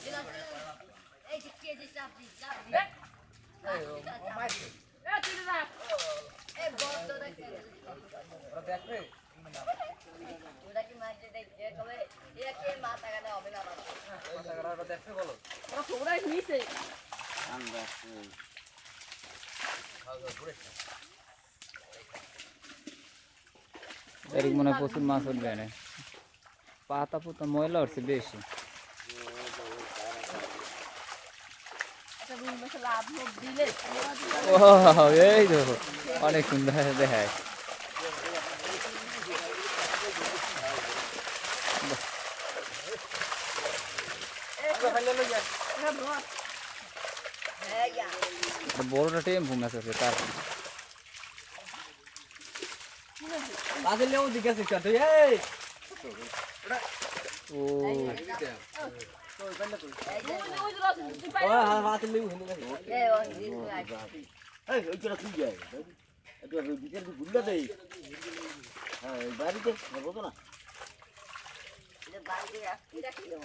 এই যে কেজি চাপ দি এই বড় দেখে ওরা দেখবে ওরা কি মাঝে দেখে তবে একে মাথা কাটা হবে না আমার মাথা কাটা ওরা দেখবে বলো ওরা সবাই নিছে আমরা এর মনে হয় প্রচুর মাছ উঠবে না পাতা পুতা ময়লা উঠছে বেশি একটা রুম বসে লাভ লোক দিলে ও এই দেখো অনেক সুন্দর দেখায় বড়টা টেম্পু মাছ আছে তার আসলে ও দিকে আছে তুই এই ও ও হ্যাঁ আসলে ও হিন্দু এই ও দিস এই ওইটা কি যায় এটা বিকেল গুল্লা দেই হ্যাঁ বাড়িতে বলতো না বাড়িতে আসতে রাখিলো